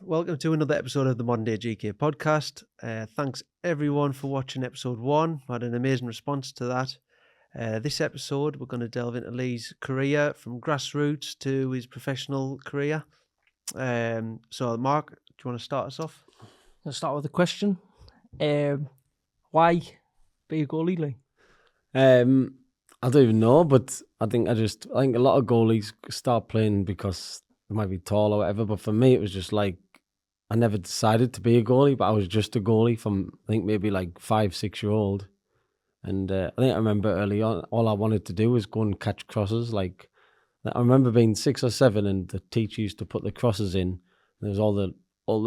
welcome to another episode of the Modern Day GK podcast. Thanks everyone for watching episode 1. We had an amazing response to that. This episode, we're going to delve into Lee's career from grassroots to his professional career. So, Mark, do you want to start us off? Let's start with a question. Why be a goalie, Lee? I don't even know, but I think a lot of goalies start playing because they might be tall or whatever. But for me, it was just like I never decided to be a goalie, but I was just a goalie from I think maybe like 5-6 year old. And I remember early on, all I wanted to do was go and catch crosses. Like I remember being 6 or 7, and the teacher used to put the crosses in. There was all the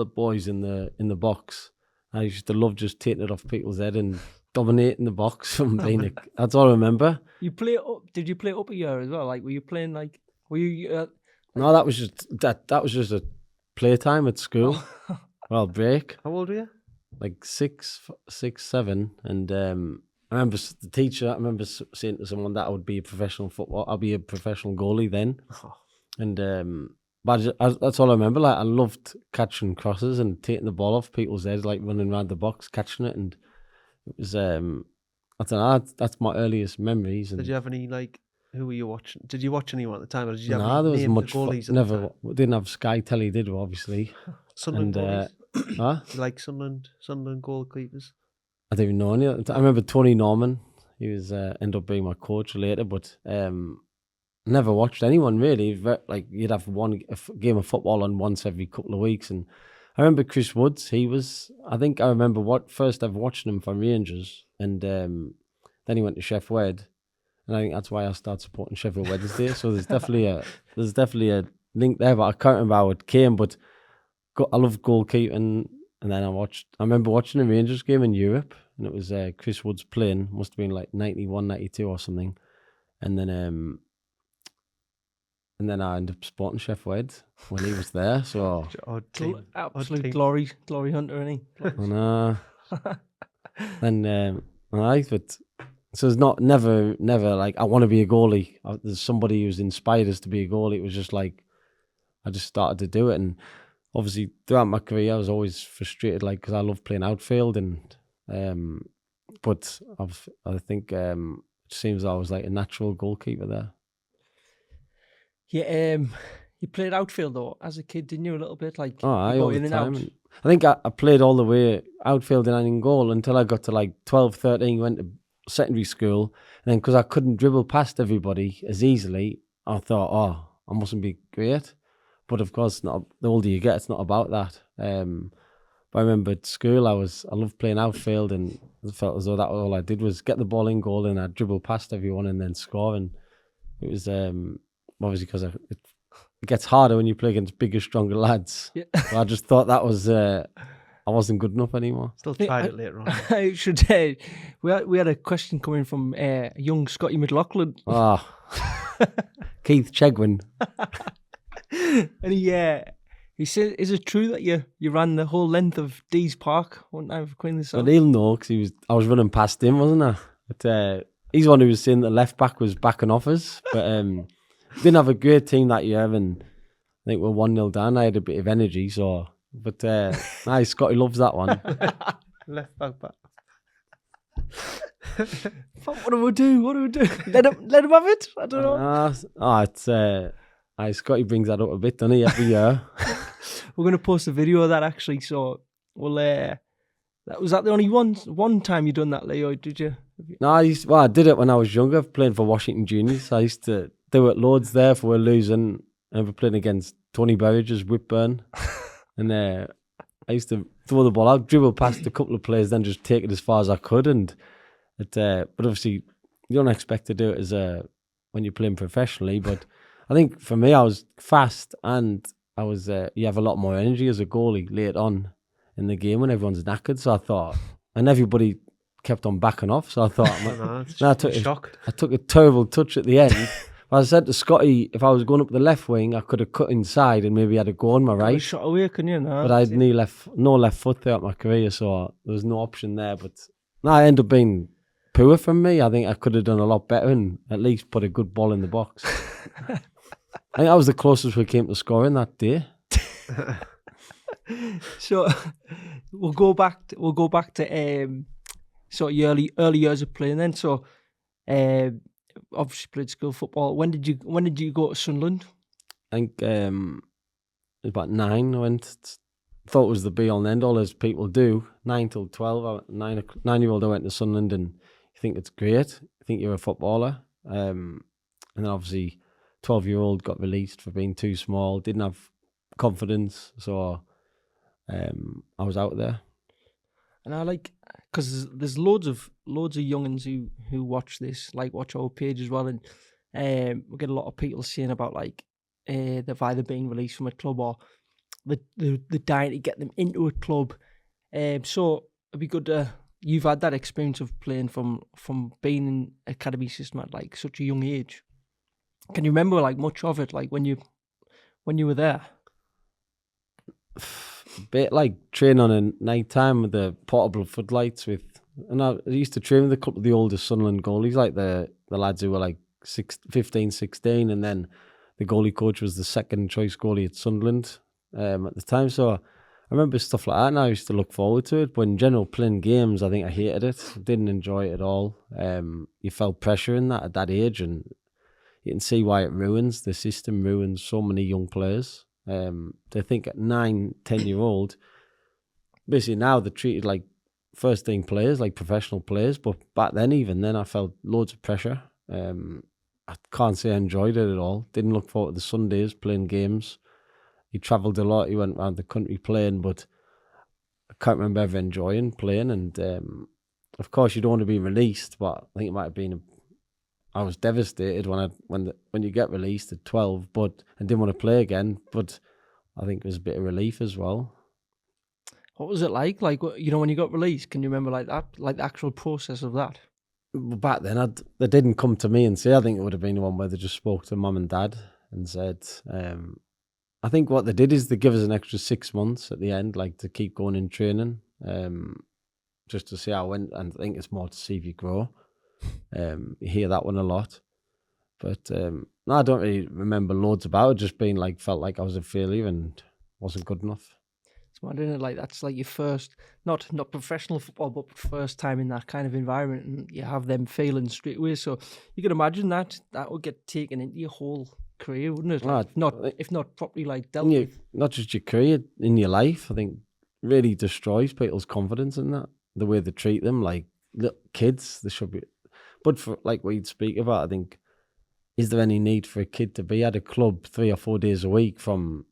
boys in the box. I used to love just taking it off people's head and dominating the box from being that's all I remember. You play it up? Did you play it up a year as well? Like, were you playing like? Were you? No, that was just a playtime at school. Well, break. How old were you? Like 6, 7, and I remember the teacher. I remember saying to someone that I would be a professional football. I'll be a professional goalie then, and but that's all I remember. Like I loved catching crosses and taking the ball off people's heads, like running around the box catching it, and it was I don't know. That's my earliest memories. And did you have any who were you watching? Did you watch anyone at the time, or did you have there was much goalies? Never. We didn't have Sky Telly, did we? Obviously. Sunderland goalies. Huh? You like Sunderland goalkeepers? I don't even know any. I remember Tony Norman. He was ended up being my coach later, but never watched anyone really. Like you'd have a game of football on once every couple of weeks, and I remember Chris Woods. He was. I think I remember first ever watching him for Rangers, and then he went to Sheff Wed, and I think that's why I started supporting Sheffield Wednesday. So there's definitely a link there, but I can't remember how it came. But I love goalkeeping. And then I remember watching a Rangers game in Europe, and it was Chris Woods playing. Must have been like 91, 92 or something. And then I ended up supporting Sheff Wed when he was there. So absolute glory hunter, isn't he? And but so it's never like I want to be a goalie. There's somebody who's inspired us to be a goalie. It was just like I just started to do it, and obviously throughout my career I was always frustrated, like because I love playing outfield, and but I think it seems I was like a natural goalkeeper there. Yeah, you played outfield though as a kid, didn't you? A little bit, like all the time. I think I played all the way outfield and in goal until I got to like 12, 13, went to secondary school, and then because I couldn't dribble past everybody as easily, I thought, I mustn't be great. But of course, not the older you get, it's not about that. But I remember at school, I loved playing outfield, and I felt as though that all I did was get the ball in goal, and I'd dribble past everyone and then score. And it was obviously because it gets harder when you play against bigger, stronger lads. Yeah. So I just thought that was I wasn't good enough anymore. Still tried it later on. I should we had a question coming from young Scotty McLaughlin. Keith Chegwin. And he said, "Is it true that you ran the whole length of Dees Park one time for Queen's South?" But he'll know because I was running past him, wasn't I? But he's the one who was saying that left back was backing off us. But didn't have a great team that year, and I think we're 1-0 down. I had a bit of energy, so. But Scotty loves that one. Left back. What do we do? Let him have it. I don't know. It's Scotty brings that up a bit, doesn't he, every year? We're going to post a video of that actually. So we'll. Was that the only one time you done that, Leo? Did you? No, I did it when I was younger, playing for Washington Juniors. I used to do it loads there if we were losing. I remember playing against Tony Burridge's Whitburn. And I used to throw the ball out, dribble past a couple of players, then just take it as far as I could. But obviously, you don't expect to do it as when you're playing professionally. But I think for me, I was fast, and I was. You have a lot more energy as a goalie late on in the game when everyone's knackered. So I thought, and everybody kept on backing off. So I thought, I took a terrible touch at the end. I said to Scotty, if I was going up the left wing, I could have cut inside and maybe had a go on my right. Shot away, couldn't you? No, but I had no left foot throughout my career, so there was no option there. But I ended up being poor from me. I think I could have done a lot better and at least put a good ball in the box. I think that was the closest we came to scoring that day. So we'll go back to sort of your early years of playing then. So obviously played school football. When did you go to Sunderland? I think it was about 9. I went. Thought it was the be all and end all, as people do. 9 till 12. 9-year-old, I went to Sunderland, and you think it's great. You think you're a footballer. And then obviously 12-year-old got released for being too small, didn't have confidence, so I was out there. And I like, because there's loads of youngins who watch this, like watch our page as well, and we get a lot of people saying about like they've either been released from a club or the dying to get them into a club. So it'd be good to, you've had that experience of playing from being in academy system at like such a young age. Can you remember like much of it, like when you were there? A bit like training on a night time with the portable floodlights and I used to train with a couple of the older Sunderland goalies, like the lads who were like 15, 16, and then the goalie coach was the second choice goalie at Sunderland at the time. So I remember stuff like that, and I used to look forward to it. But in general, playing games, I think I hated it. Didn't enjoy it at all. You felt pressure in that at that age, and you can see why it ruins the system, ruins so many young players. They think at 9, 10-year-old, basically now they're treated like first team players, like professional players. But back then, even then, I felt loads of pressure. I can't say I enjoyed it at all. Didn't look forward to the Sundays playing games. He travelled a lot. He went around the country playing, but I can't remember ever enjoying playing. And of course, you don't want to be released, but I think it might have been. I was devastated when you get released at 12, and didn't want to play again. But I think it was a bit of relief as well. What was it like? Like, you know, when you got released, can you remember like that, like the actual process of that? Back then, they didn't come to me and say. I think it would have been the one where they just spoke to mum and dad and said. I think what they did is they give us an extra 6 months at the end, like to keep going in training, just to see how I went. And I think it's more to see if you grow. You hear that one a lot, but no, I don't really remember loads about it. Just being like, felt like I was a failure and wasn't good enough. It's mad, isn't it? Like that's like your first, not professional football, but first time in that kind of environment, and you have them failing straight away. So you can imagine that would get taken into your whole career, wouldn't it? Like, if not properly like dealt with. Not just your career, in your life. I think really destroys people's confidence in that. The way they treat them, like little kids, they should be. But for like what you'd speak about, I think, is there any need for a kid to be at a club 3 or 4 days a week from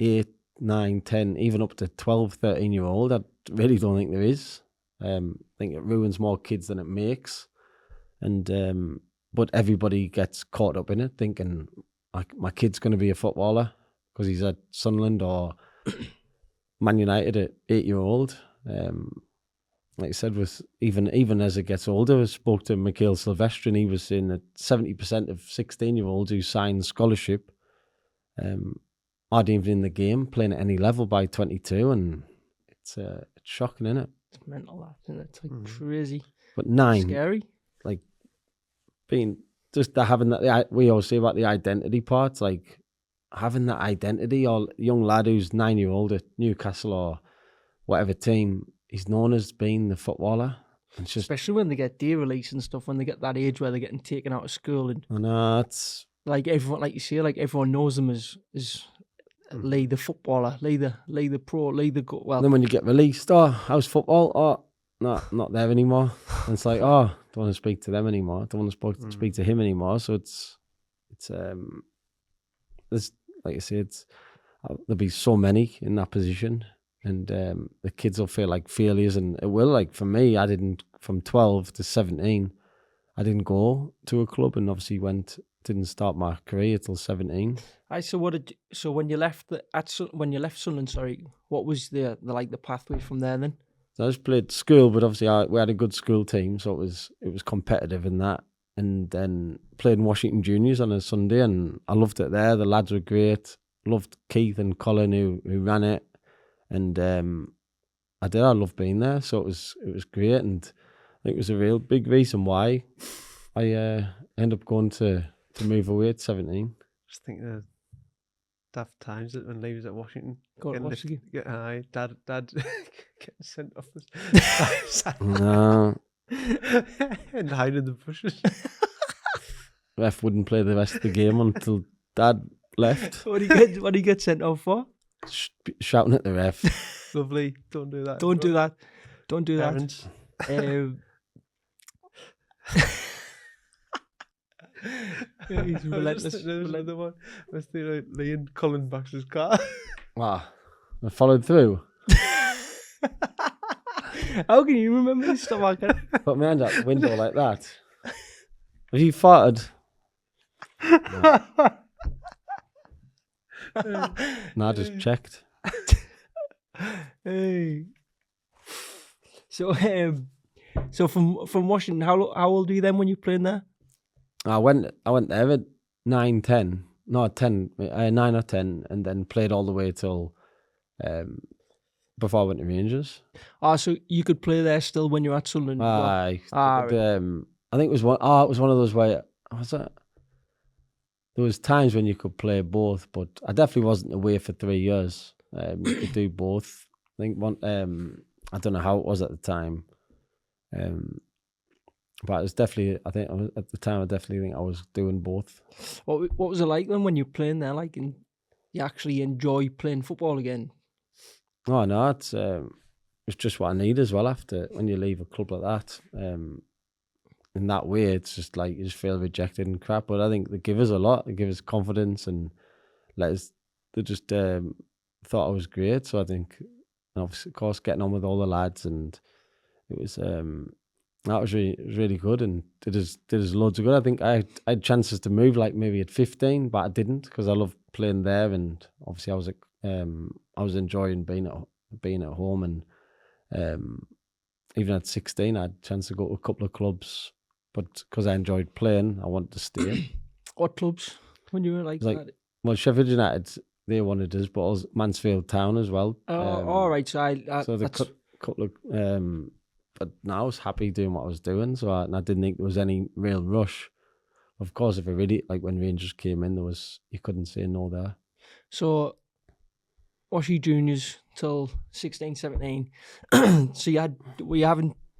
8, 9, 10, even up to 12, 13-year-old? I really don't think there is. I think it ruins more kids than it makes. And but everybody gets caught up in it, thinking my kid's going to be a footballer because he's at Sunderland or Man United at 8-year-old. Like I said, with even as it gets older, I spoke to Mikhail Silvestri, and he was saying that 70% of 16-year-olds who sign scholarship aren't even in the game, playing at any level by 22, and it's shocking, isn't it? It's mental, that, isn't it? It's like crazy. But 9, scary. Like being just having that. We always say about the identity part, like having that identity. Or young lad who's 9-year-old at Newcastle or whatever team. He's known as being the footballer. It's just, especially when they get day release and stuff, when they get that age where they're getting taken out of school. And I know, it's like everyone, like you say, like everyone knows them as Lee the footballer, Lee the pro, Lee the go. Well, and then when you get released, how's football? Not there anymore. And it's like, don't want to speak to them anymore. Don't want to speak to him anymore. So it's there's, like I say, there'll be so many in that position. And the kids will feel like failures, and it will. Like for me, I didn't, from 12 to 17, I didn't go to a club, and obviously didn't start my career till 17. So when you left Sunderland, sorry, what was the pathway from there then? So I just played school, but obviously we had a good school team, so it was competitive in that. And then played in Washington Juniors on a Sunday, and I loved it there. The lads were great. Loved Keith and Colin who ran it. And I loved being there, so it was great, and I think it was a real big reason why I ended up going to move away at 17. Just think the daft times that when Lee was at Washington. Go getting watch the game. Aye, dad getting sent off No, and hiding in the bushes. ref wouldn't play the rest of the game until Dad left. What do you get sent off for? Shouting at the ref. Lovely. Don't do that. Don't do that. Don't do that. Parents. He's relentless. There was another one. I was thinking of Lee in Colin Baxter's car. Wow. I followed through. How can you remember this stuff? I can. Put my hand out the window like that. Have you farted? No, I just checked. Hey. So from Washington, how old were you then when you were playing there? I went there at 9 or 10, and then played all the way till before I went to Rangers. So you could play there still when you're at Sunderland? Aye. Right. I think it was one. It was one of those where was that? There was times when you could play both, but I definitely wasn't away for 3 years. You could do both. I think one. I don't know how it was at the time, but it was definitely. I think at the time I definitely think I was doing both. What was it like then when you were playing there? Like, and you actually enjoy playing football again? Oh no, it's just what I need as well. After when you leave a club like that, in that way, it's just like you just feel rejected and crap. But I think they give us a lot. They give us confidence and let us. They just thought I was great. So I think, obviously, of course, getting on with all the lads, and it was that was really good, and did us loads of good. I think I had chances to move, like maybe at 15, but I didn't because I loved playing there, and obviously I was enjoying being at home, and even at 16, I had a chance to go to a couple of clubs, but because I enjoyed playing, I wanted to stay. What clubs when you were like that? Well, Sheffield United, they wanted us, but also Mansfield Town as well. All right, so the couple of but no, I was happy doing what I was doing, so I didn't think there was any real rush. Of course, if I really like when Rangers came in, you couldn't say no there. So, Washy juniors till 16, 17. So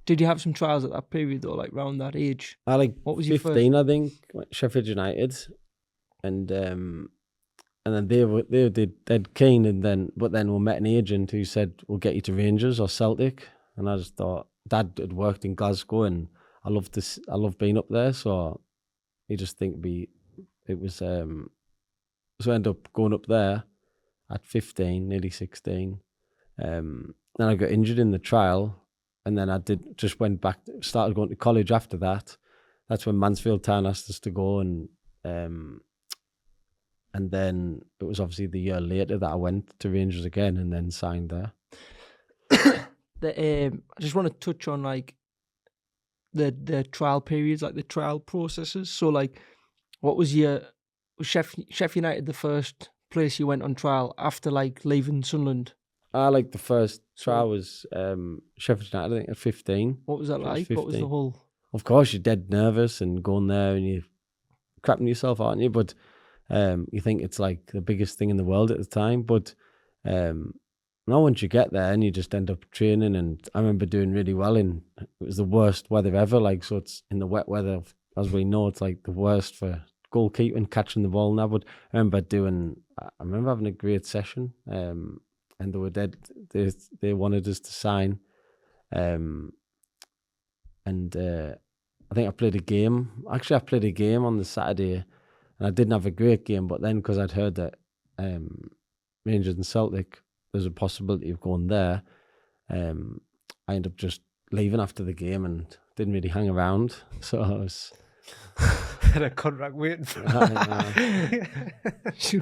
did you have some trials at that period though, like around that age? What was your 15? I think Sheffield United, and then they'd keen, but then we met an agent who said we'll get you to Rangers or Celtic, and I just thought Dad had worked in Glasgow, and I love being up there, so you just think it was so I ended up going up there at 15, nearly 16. Then I got injured in the trial, and then went back, started going to college after that. That's when Mansfield Town asked us to go, and then it was obviously the year later that I went to Rangers again and then signed there. I just want to touch on like the trial periods, like the trial processes. So like, what was Sheff United the first place you went on trial after like leaving Sunderland? The first trial was Sheffield United, I think, at 15. What was that like? What was the whole? Of course, you're dead nervous and going there and you're crapping yourself, aren't you? But you think it's like the biggest thing in the world at the time. But now once you get there and you just end up training, and I remember doing really well it was the worst weather ever. Like, so it's in the wet weather, as we know, it's like the worst for goalkeeping, catching the ball now. But I remember having a great session, and they were dead. They wanted us to sign, and I think I played a game. Actually, I played a game on the Saturday, and I didn't have a great game. But then, because I'd heard that Rangers and Celtic, there's a possibility of going there, I ended up just leaving after the game and didn't really hang around. So I was had a contract waiting for What's he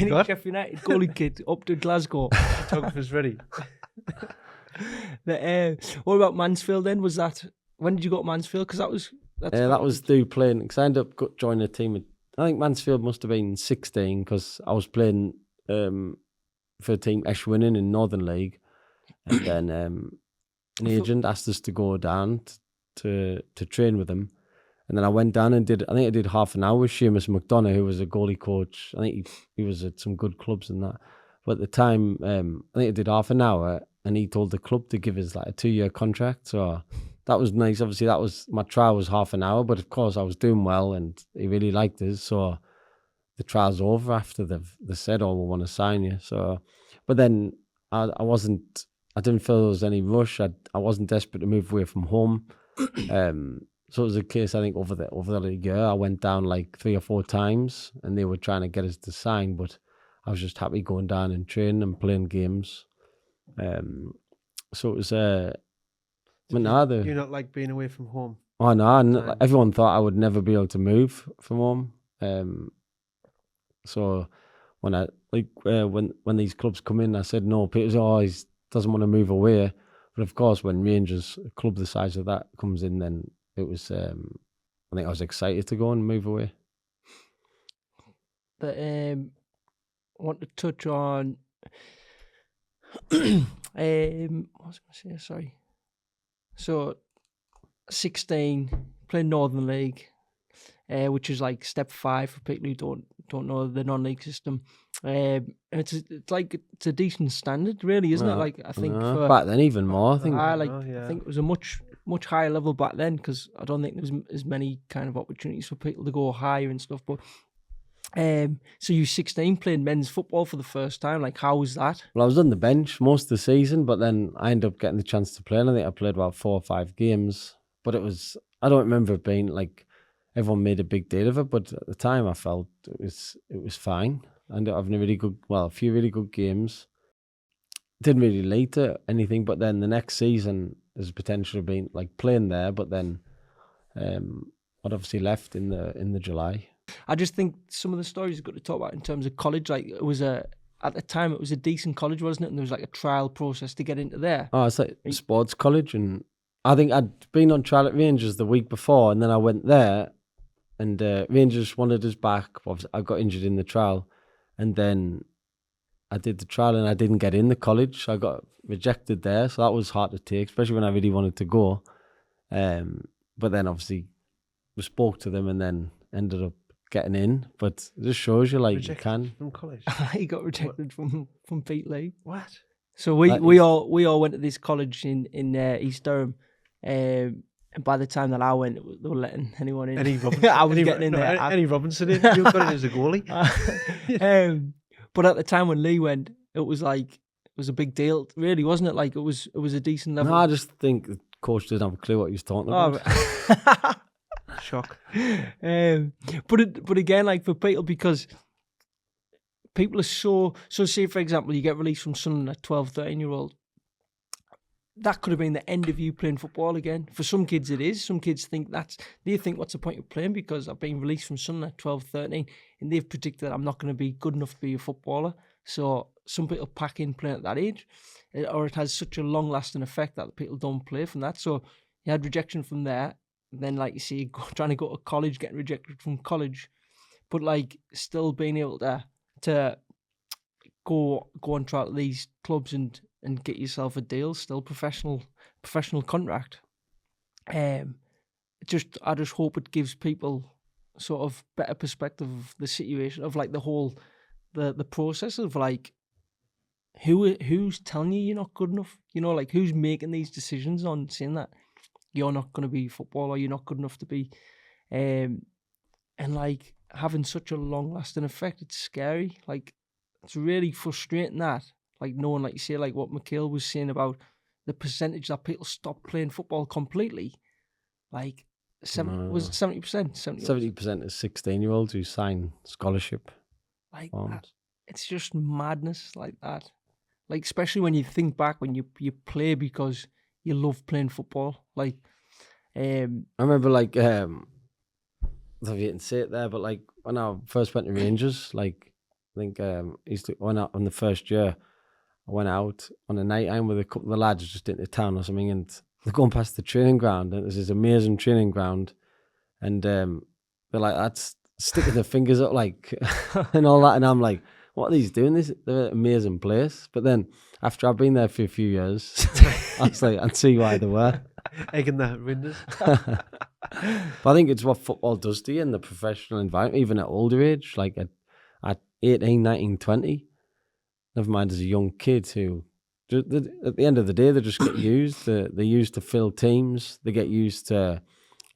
got? Sheff United goalie kid up to Glasgow. Photographer's ready. What about Mansfield then? When did you go to Mansfield? Because that was through playing. Because I ended up joining a team. I think Mansfield must have been 16 because I was playing for a team Eshwinning in Northern League, and then an agent asked us to go down to train with them, And then I went down and I think I did half an hour with Seamus McDonough, who was a goalie coach. I think he was at some good clubs and that. But at the time, I think I did half an hour, and he told the club to give us like a 2-year contract. So that was nice. Obviously, my trial was half an hour, but of course I was doing well, and he really liked us. So the trial's over after they said, "Oh, we want to sign you." So, but then I didn't feel there was any rush. I wasn't desperate to move away from home. So it was a case, I think, over the year, I went down like 3 or 4 times, and they were trying to get us to sign, but I was just happy going down and training and playing games. So it was. Do you not like being away from home? Oh no! And everyone thought I would never be able to move from home. So when when these clubs come in, I said no. Peter's always doesn't want to move away, but of course, when Rangers, a club the size of that, comes in, then it was. I think I was excited to go and move away. But I want to touch on. What was I going to say? Sorry. So, 16, playing Northern League, which is like step 5 for people who don't know the non-league system. And it's a decent standard, really, isn't it? Like I think back then even more. I think I think it was a much higher level back then, because I don't think there was as many kind of opportunities for people to go higher and stuff. But so you 16 playing men's football for the first time. Like, how was that? Well, I was on the bench most of the season, but then I ended up getting the chance to play. And I think I played about 4 or 5 games. But I don't remember it being like everyone made a big deal of it. But at the time, I felt it was fine. I ended up having a few really good games. Didn't really lead to anything. But then the next season, there's potential of being like playing there. But then I'd obviously left in the July. I just think some of the stories you've got to talk about in terms of college, like at the time it was a decent college, wasn't it? And there was like a trial process to get into there. Oh, it's like sports college, and I think I'd been on trial at Rangers the week before, and then I went there, and Rangers wanted us back. I got injured in the trial, and then I did the trial and I didn't get in the college. I got rejected there, so that was hard to take, especially when I really wanted to go. But then obviously we spoke to them and then ended up getting in. But it just shows you, like, rejected you can. From college? He got rejected from Pete Lee. What? So we all went to this college in East Durham. And by the time that I went, they were letting anyone in. Any Robinson? I was getting in there. Any Robinson in? You got in as a goalie. But at the time when Lee went, it was a big deal, really, wasn't it? Like it was a decent level. No, I just think the coach didn't have a clue what he was talking about. Shock. But again, like for people, because people are so say, for example, you get released from Sunderland at 12, 13-year-old. That could have been the end of you playing football again. For some kids, it is. Some kids think they think, what's the point of playing? Because I've been released from Sunderland at 12, 13, and they've predicted that I'm not going to be good enough to be a footballer. So some people pack in playing at that age, or it has such a long-lasting effect that people don't play from that. So you had rejection from there. Then, like you see, trying to go to college, getting rejected from college, but like still being able to go on trial at these clubs and get yourself a deal, still professional contract. I just hope it gives people sort of better perspective of the situation, of like the whole the process of like who's telling you you're not good enough, you know, like who's making these decisions on saying that you're not going to be a footballer, you're not good enough to be, and like having such a long lasting effect. It's scary. Like it's really frustrating that, like knowing, like you say, like what Mikhail was saying about the percentage that people stop playing football completely. Like 70%? 70% is 16-year-olds who sign scholarship. Like that. It's just madness like that. Like especially when you think back when you play because you love playing football. Like, I remember, like, I don't know if you can say it there, but like when I first went to Rangers, like I think went out on the first year. I went out on a night out with a couple of the lads just into town or something, and they're going past the training ground, and there's this amazing training ground, and they're like, that's sticking their fingers up, like, and all that, and I'm like, what are these doing? They're an amazing place. But then after I've been there for a few years, I was like, I'd see why they were. Egging the windows. But I think it's what football does to you in the professional environment, even at older age, like at 18, 19, 20. Never mind as a young kid who, at the end of the day, they just get used. They're used to fill teams. They get used to,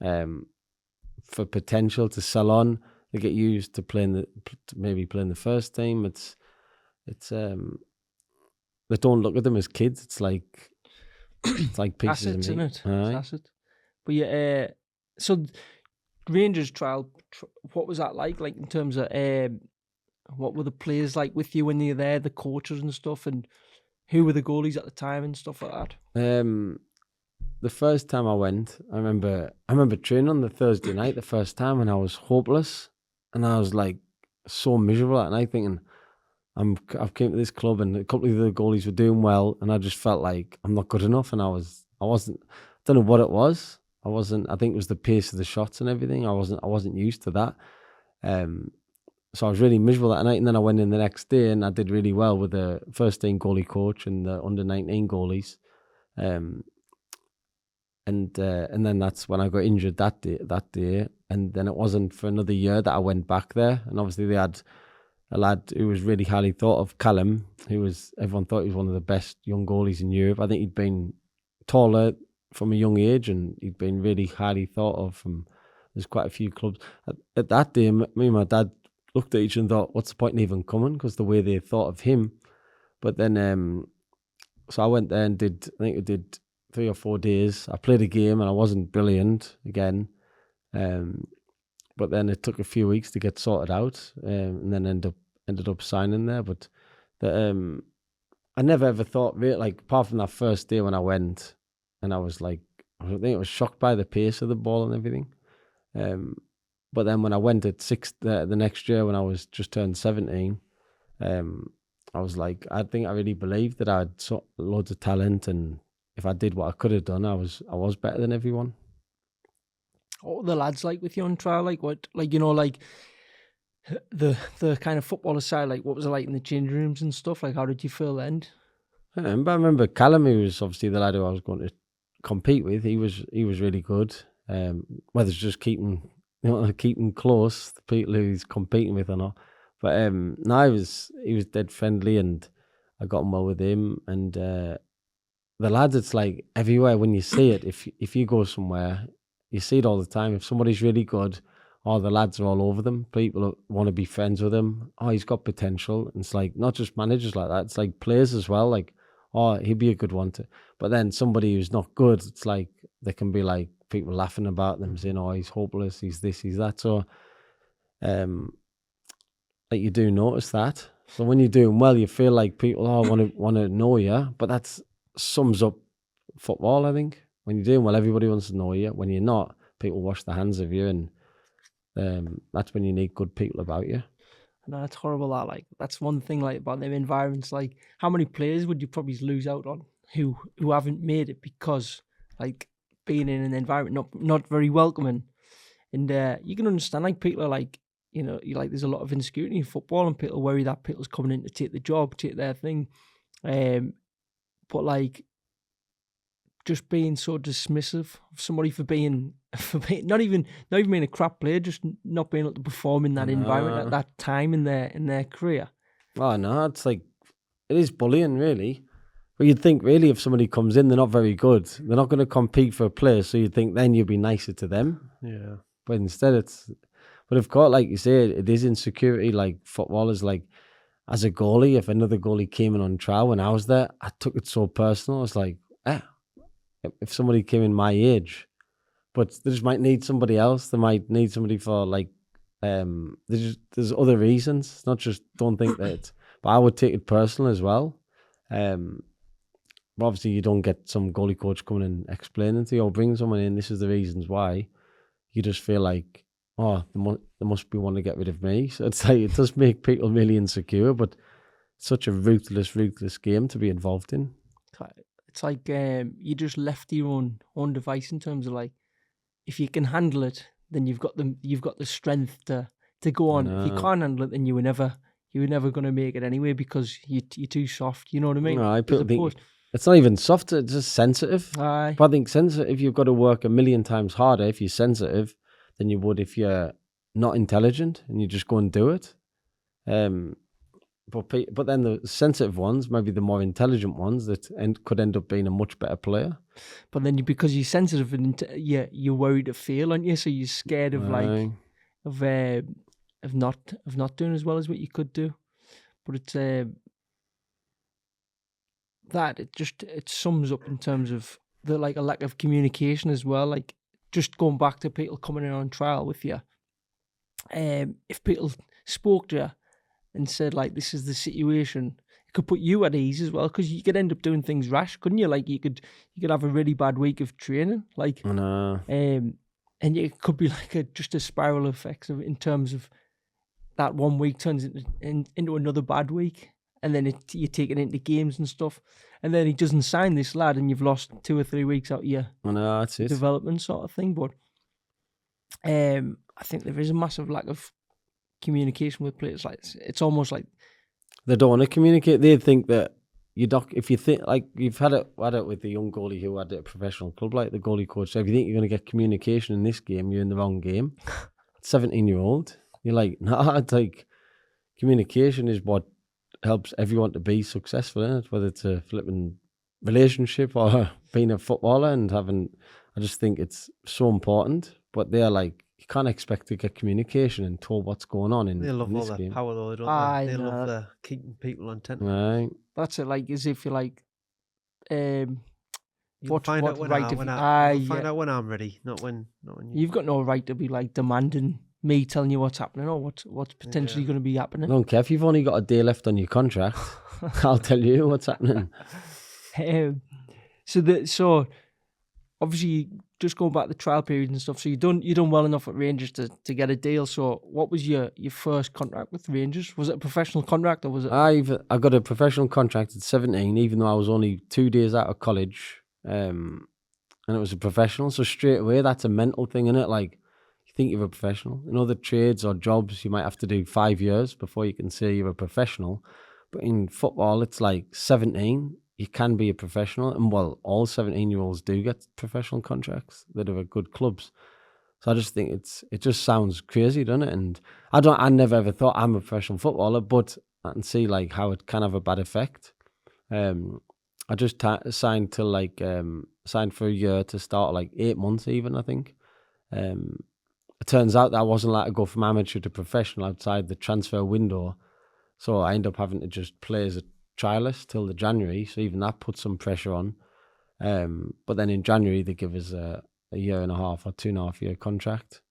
for potential to sell on. They get used to maybe playing the first team. It's they don't look at them as kids. It's like pieces assets, of isn't meat. it? Aye. It's assets. But yeah, so Rangers trial, what was that like? Like in terms of what were the players like with you when you were there, the coaches and stuff, and who were the goalies at the time and stuff like that? The first time I went, I remember training on the Thursday night the first time, and I was hopeless, and I was like so miserable that night, thinking I've came to this club and a couple of the goalies were doing well, and I just felt like I'm not good enough, and I wasn't. I don't know what it was. I think it was the pace of the shots and everything. I wasn't used to that. So I was really miserable that night, and then I went in the next day and I did really well with the first team goalie coach and the under-19 goalies. And then that's when I got injured that day, and then it wasn't for another year that I went back there. And obviously they had a lad who was really highly thought of, Callum, everyone thought he was one of the best young goalies in Europe. I think he'd been taller from a young age, and he'd been really highly thought of from. There's quite a few clubs. At that day, me and my dad looked at each other and thought, what's the point in even coming? Because the way they thought of him. But then, so I went there and I think I did 3 or 4 days. I played a game and I wasn't brilliant again. But then it took a few weeks to get sorted out, and then ended up signing there. But I never ever thought, like, apart from that first day when I went, and I was like, I think I was shocked by the pace of the ball and everything. But then when I went at the next year when I was just turned 17, I was like, I think I really believed that I had loads of talent, and if I did what I could have done, I was better than everyone. What were the lads like with you on trial? Like what, like, you know, like the kind of footballer side, like what was it like in the changing rooms and stuff? Like how did you feel then? I remember Callum, who was obviously the lad who I was going to compete with. He was really good. Whether it's just keeping close the people who he's competing with or not. But no, he was dead friendly, and I got on well with him. And the lads, it's like everywhere when you see it. If you go somewhere, you see it all the time. If somebody's really good, the lads are all over them. People want to be friends with him. Oh, he's got potential. And it's like not just managers like that. It's like players as well. Like, oh, he'd be a good one to. But then somebody who's not good, it's like they can be like people laughing about them, saying, "Oh, he's hopeless. He's this, he's that." So, like you do notice that. So when you're doing well, you feel like people want to know you. But that sums up football, I think. When you're doing well, everybody wants to know you. When you're not, people wash their hands of you, and that's when you need good people about you. No, it's horrible. That's one thing like about them environments. Like, how many players would you probably lose out on who haven't made it because like being in an environment not very welcoming? And you can understand, like, people are like, you know, there's a lot of insecurity in football, and people worry that people's coming in to take the job, take their thing. But like, just being so dismissive of somebody for being not even being a crap player, just not being able to perform in that environment at that time in their career. Oh no, it's like, it is bullying really. But you'd think really if somebody comes in, they're not very good, they're not going to compete for a place, so you'd think then you'd be nicer to them. Yeah. But instead but of course, like you say, it is insecurity. Like footballers, like as a goalie, if another goalie came in on trial when I was there, I took it so personal. I was like, if somebody came in my age, but they just might need somebody else. They might need somebody for like, there's other reasons. It's not just, don't think that. But I would take it personal as well. But obviously you don't get some goalie coach coming and explaining to you or bringing someone in, this is the reasons why. You just feel like, oh, there must be one to get rid of me. So it's like, it does make people really insecure, but it's such a ruthless game to be involved in. It's like you just left to your own device in terms of like, if you can handle it, then you've got the strength to go on. If you can't handle it, then you were never going to make it anyway because you're too soft. You know what I mean? No, people think it's not even soft, it's just sensitive. Aye. But I think sensitive, you've got to work a million times harder if you're sensitive than you would if you're not intelligent and you just go and do it. But then the sensitive ones, maybe the more intelligent ones, could end up being a much better player. But then because you're sensitive and you're worried to fail, aren't you? So you're scared of of not doing as well as what you could do. But it's it sums up in terms of the a lack of communication as well. Like just going back to people coming in on trial with you. If people spoke to you and said this is the situation, it could put you at ease as well, because you could end up doing things rash, couldn't you? Like you could have a really bad week of training, and it could be just a spiral effect in terms of that 1 week turns into another bad week, and then you take it into games and stuff, and then he doesn't sign this lad, and you've lost 2 or 3 weeks out of your that's it. Development sort of thing. But I think there is a massive lack of communication with players. It's almost like they don't want to communicate. They think that if you think you've had it with the young goalie who had a professional club, like the goalie coach said, if you think you're going to get communication in this game, you're in the wrong game. 17-year-old, you're like, nah, it's communication is what helps everyone to be successful in it, whether it's a flipping relationship or being a footballer and I just think it's so important. But they're you can't expect to get communication and told what's going on in this game. They love all the power though, don't they? They love keeping people on tension. Right. That's it, as if you're you'll find out when I'm ready, not when you. You've got no right to be demanding me telling you what's happening or what's potentially going to be happening. I don't care if you've only got a day left on your contract. I'll tell you what's happening. So obviously, just going back to the trial period and stuff, so you done well enough at Rangers to get a deal. So what was your first contract with Rangers? Was it a professional contract or was it? I got a professional contract at 17, even though I was only 2 days out of college, and it was a professional. So straight away, that's a mental thing, isn't it? You think you're a professional. In other trades or jobs, you might have to do 5 years before you can say you're a professional. But in football, it's 17. You can be a professional, and all 17-year-olds do get professional contracts that are at good clubs. So I just think it just sounds crazy, doesn't it? And I never ever thought I'm a professional footballer, but I can see how it can have a bad effect. I just signed till signed for a year to start 8 months even, I think. It turns out that I wasn't allowed to go from amateur to professional outside the transfer window, so I ended up having to just play as a trialist till the January, so even that put some pressure on. But then in January they give us a year and a half or 2.5 year contract.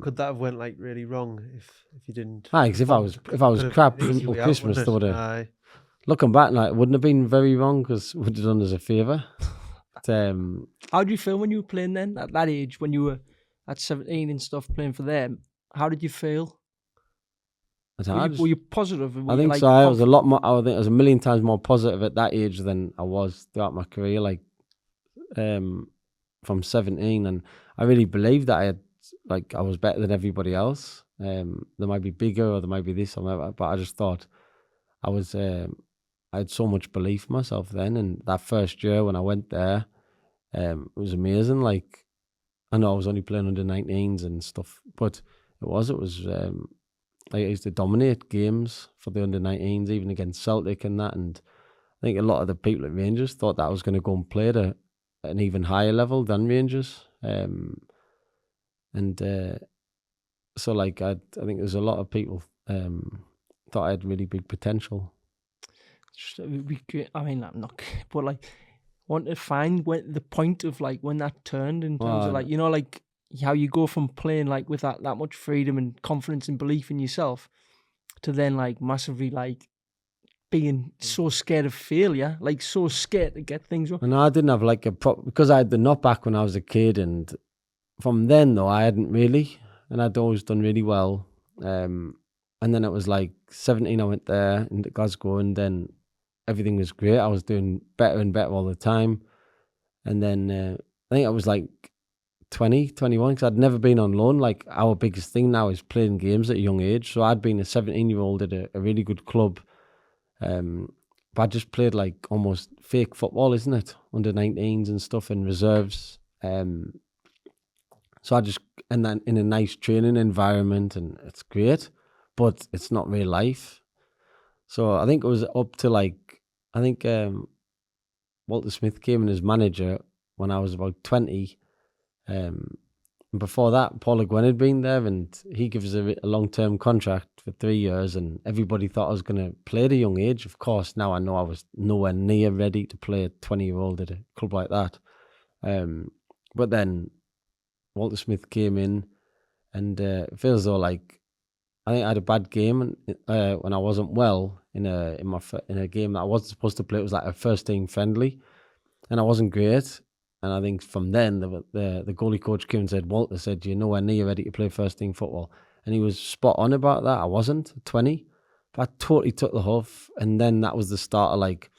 Could that have went really wrong if you didn't? Because if I was crap until Christmas, they would have. Looking back, it wouldn't have been very wrong because would have done us a favour. How did you feel when you were playing then at that age, when you were at 17 and stuff playing for them? How did you feel? Were you positive? I think so. I was a lot more. I think I was a million times more positive at that age than I was throughout my career. From 17, and I really believed that I was better than everybody else. There might be bigger, or there might be this or that, but I just thought I was. I had so much belief in myself then, and that first year when I went there, it was amazing. I know I was only playing under 19s and stuff, but it was. I used to dominate games for the under-19s, even against Celtic and that. And I think a lot of the people at Rangers thought that I was going to go and play at an even higher level than Rangers. So I think there's a lot of people thought I had really big potential. It would be great. I mean, I'm not, but want to find the point of when that turned in terms of how you go from playing with that much freedom and confidence and belief in yourself to then massively being so scared of failure, so scared to get things wrong. And I didn't have because I had the knockback when I was a kid, and from then though I hadn't really, and I'd always done really well. And then it was 17 I went there into Glasgow, and then everything was great. I was doing better and better all the time. And then I think I was 20, 21, because I'd never been on loan. Our biggest thing now is playing games at a young age. So I'd been a 17-year-old at a really good club. But I just played like almost fake football, isn't it? Under 19s and stuff in reserves. So I just, and then in a nice training environment, and it's great, but it's not real life. So I think it was up to like, I think Walter Smith came in as manager when I was about 20. And before that, Paul Le Guen had been there, and he gives a long-term contract for 3 years, and everybody thought I was going to play at a young age. Of course, now I know I was nowhere near ready to play a 20-year-old at a club like that. But then Walter Smith came in, and it feels though like I think I had a bad game when I wasn't well in a game that I wasn't supposed to play. It was like a first team friendly, and I wasn't great. And I think from then the goalie coach came and said, Walter said, "You're nowhere near ready to play first team football," and he was spot on about that. I wasn't at 20, but I totally took the huff, and then that was the start of like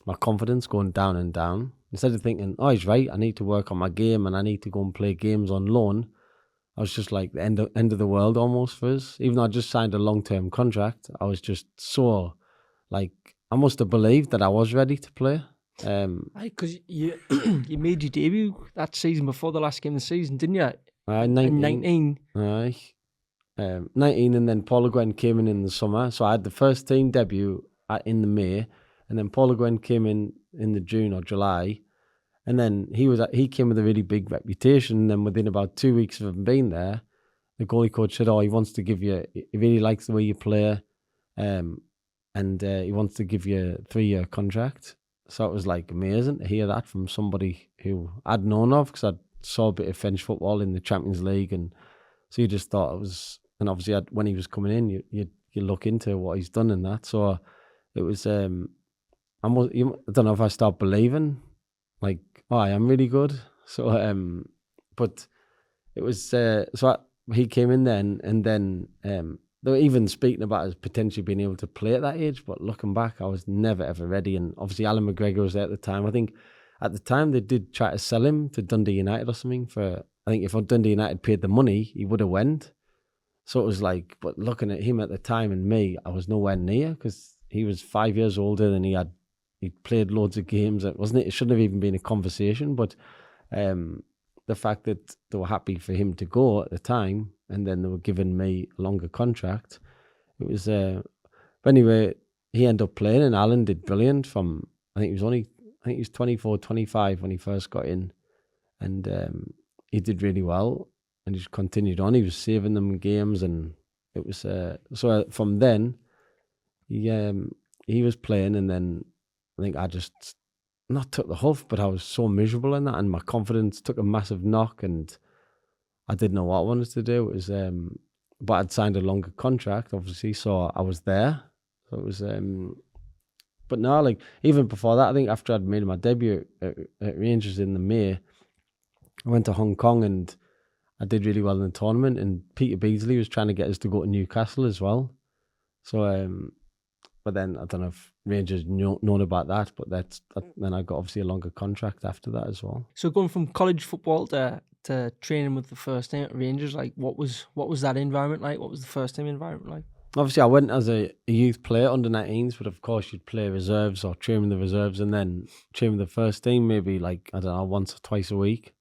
my confidence going down and down. Instead of thinking, oh, he's right, I need to work on my game and I need to go and play games on loan, I was just like the end of the world almost for us. Even though I just signed a long-term contract, I was just so, like, I must have believed that I was ready to play. Because you you made your debut that season before the last game of the season, didn't you? 19. Aye. 19, and then Paul Le Guen came in the summer. So I had the first team debut in the May, and then Paul Le Guen came in the June or July, and then he came with a really big reputation. And then within about 2 weeks of him being there, the goalie coach said, "Oh, he wants to give you. He really likes the way you play, and he wants to give you a 3-year contract." So it was like amazing to hear that from somebody who I'd known of, because I saw a bit of French football in the Champions League, and so you just thought it was. And obviously, when he was coming in, you look into what he's done in that. So it was. I don't know if I start believing, like, oh, I am really good. So but it was he came in then, and then they were even speaking about us potentially being able to play at that age. But looking back, I was never ever ready. And obviously, Alan McGregor was there at the time. I think at the time they did try to sell him to Dundee United or something. I think if Dundee United paid the money, he would have went. So it was like, but looking at him at the time and me, I was nowhere near, because he was 5 years older than he played loads of games. It shouldn't have even been a conversation, but the fact that they were happy for him to go at the time, and then they were giving me a longer contract, it was. But anyway, he ended up playing, and Alan did brilliant. I think he was 24, 25 when he first got in, and he did really well. And he just continued on. He was saving them games, and it was so from then he was playing, and then I think I just not took the huff, but I was so miserable in that, and my confidence took a massive knock, and I didn't know what I wanted to do. It was but I'd signed a longer contract, obviously, so I was there. So it was but no, like even before that, I think after I'd made my debut at Rangers in the May, I went to Hong Kong and I did really well in the tournament, and Peter Beasley was trying to get us to go to Newcastle as well. So, but then I don't know if Rangers known about that, but then I got obviously a longer contract after that as well. So going from college football to training with the first team at Rangers, like what was that environment like? What was the first team environment like? Obviously, I went as a youth player under 19s, but of course you'd play reserves or train with the reserves, and then train with the first team maybe like, I don't know, once or twice a week.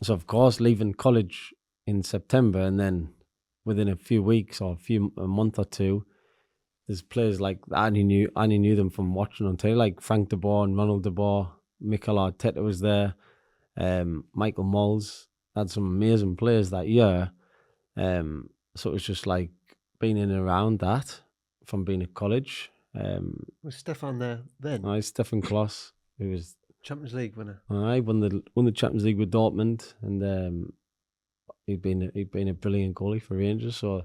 So of course, leaving college in September, and then within a few weeks or a month or two, there's players like I only knew them from watching on telly, like Frank de Boer and Ronald de Boer. Mikel Arteta was there. Michael Mols had some amazing players that year. So it was just like being in and around that from being at college. Was Stefan there then? Stefan Klos, who was Champions League winner. I won the Champions League with Dortmund, and he'd been a brilliant goalie for Rangers. So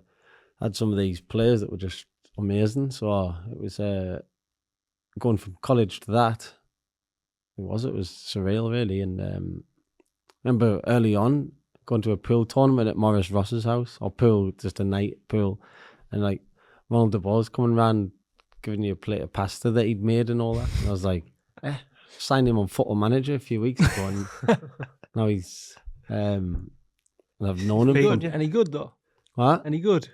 I had some of these players that were just amazing. So it was going from college to that. It was surreal, really. And remember early on going to a pool tournament at Maurice Ross's house, or pool, just a night pool, and like Ronald de Boer's coming around giving you a plate of pasta that he'd made and all that. And I was like, signed him on Football Manager a few weeks ago, and now he's I've known him. Any good though? What? Any good?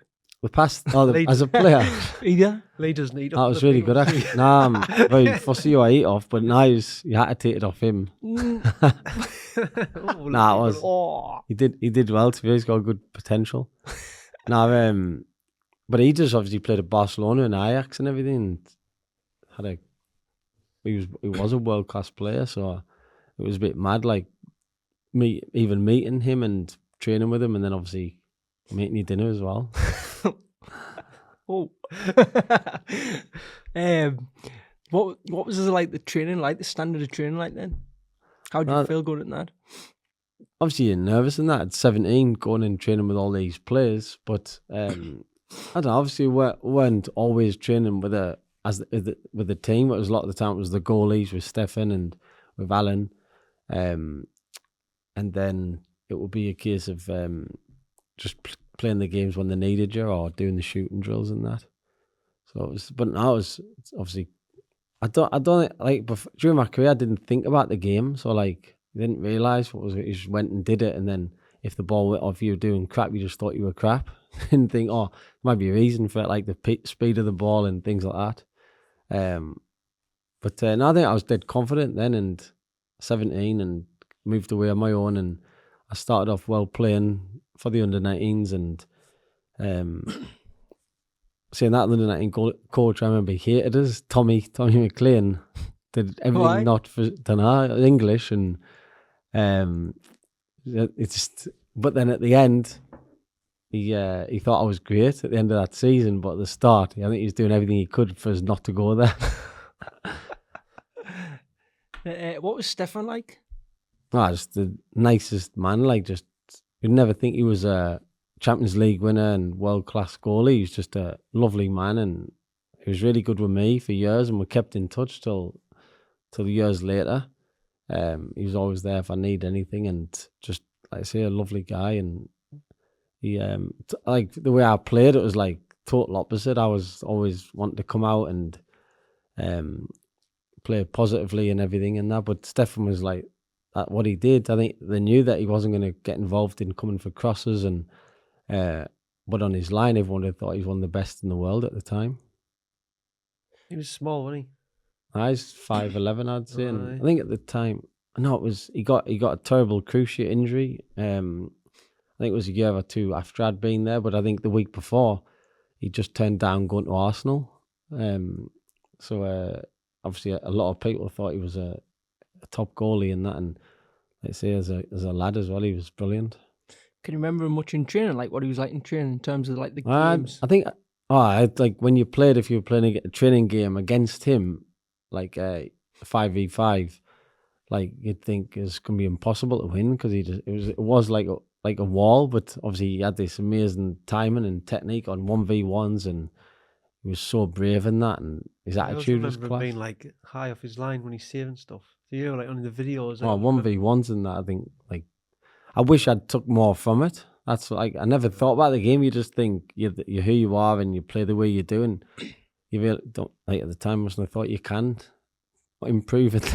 we passed Leeds. as a player. Either. Lee doesn't eat That off was the really good, people. actually. Nah, I'm very fussy who I eat off, but now you had to take it off him. Oh, Nah, it was. Oh. He did well. To be honest, he's got good potential. Now, but he just obviously played at Barcelona and Ajax and everything. And he was a world class player, so it was a bit mad. Like meeting him and training with him, and then obviously making you dinner as well. Oh. What was it like the training like, the standard of training like then? How did you feel going at that? Obviously you're nervous in that at 17 going and training with all these players, but I don't know, obviously we weren't always training with the team. It was a lot of the time it was the goalies with Stefan and with Alan, and then it would be a case of just playing the games when they needed you or doing the shooting drills and that. So it was, but now it's obviously I don't like during my career I didn't think about the game, so like I didn't realise what was it. You just went and did it, and then if the ball went off you were doing crap, you just thought you were crap. Didn't think, oh, there might be a reason for it, like the speed of the ball and things like that. But no, I think I was dead confident then, and 17, and moved away on my own, and I started off well playing for the under-19s, and saying that the under-19 coach, I remember he hated us. Tommy McLean did everything Why? not for English, and it's just. But then at the end, he thought I was great at the end of that season. But at the start, I think he was doing everything he could for us not to go there. What was Stefan like? Just the nicest man. Like, just you'd never think he was a Champions League winner and world class goalie. He was just a lovely man, and he was really good with me for years, and we kept in touch till years later. He was always there if I need anything, and just like I say, a lovely guy. And he like the way I played, it was like total opposite. I was always wanting to come out and play positively and everything and that. But Stefan was like, what he did, I think they knew that he wasn't going to get involved in coming for crosses, and but on his line, everyone had thought he was one of the best in the world at the time. He was small, wasn't he? I was 5'11", I'd say, and Aye. I think at the time, no, it was he got a terrible cruciate injury. I think it was a year or two after I'd been there, but I think the week before he just turned down going to Arsenal. So obviously a lot of people thought he was a top goalie in that, and let's say as a lad as well, he was brilliant. Can you remember him much in training, like what he was like in training in terms of like the I games? think like when you played, if you were playing a training game against him, like 5v5, like you'd think it's gonna be impossible to win, because it was like a wall, but obviously he had this amazing timing and technique on 1v1s, and he was so brave in that, and his I always attitude was remember him class. being like high off his line when he's saving stuff. So you know, like on the videos. Oh, 1v1s and that, I think, like, I wish I'd took more from it. That's like, I never thought about the game. You just think you're who you are and you play the way you do, and you really don't, like at the time, I mustn't have thought you can improve it.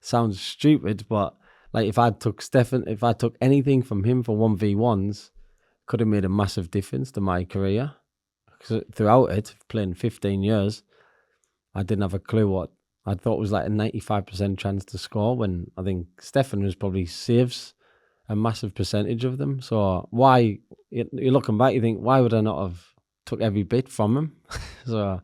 Sounds stupid, but like if I took anything from him for 1v1s, could have made a massive difference to my career. Because throughout it, playing 15 years, I didn't have a clue what I thought was like a 95% chance to score, when I think Stefan was probably saves a massive percentage of them. So why, you're looking back, you think, why would I not have took every bit from him? So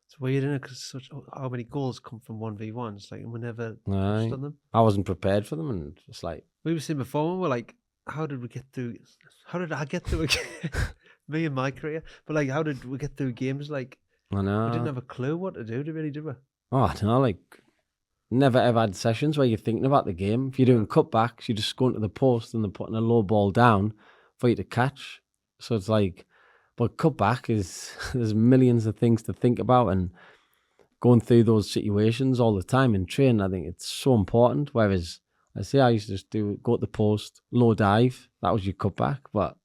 it's weird, isn't it? Because how many goals come from 1v1s? Like, we never Aye. touched on them. I wasn't prepared for them, and it's like, We were saying before, we were like, how did we get through? How did I get through me and my career? But like, how did we get through games? Like, I know. we didn't have a clue what to do. Really, did we? Oh, I don't know, like, never ever had sessions where you're thinking about the game. If you're doing cutbacks, you're just going to the post and they're putting a low ball down for you to catch. So it's like, but cutback is, there's millions of things to think about, and going through those situations all the time in training, I think it's so important. Whereas, I say I used to just go to the post, low dive, that was your cutback. But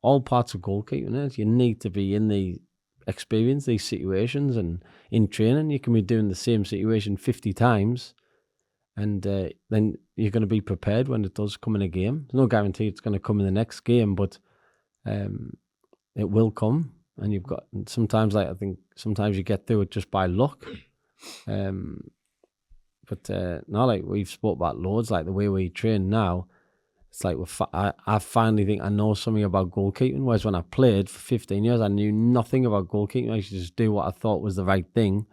all parts of goalkeeping, you need to be in the experience these situations, and in training you can be doing the same situation 50 times, and then you're going to be prepared when it does come in a game. There's no guarantee it's going to come in the next game, but it will come, and you've got sometimes I think sometimes you get through it just by luck. But no, like we've spoke about loads, like the way we train now. It's like I finally think I know something about goalkeeping. Whereas when I played for 15 years, I knew nothing about goalkeeping. I used to just do what I thought was the right thing,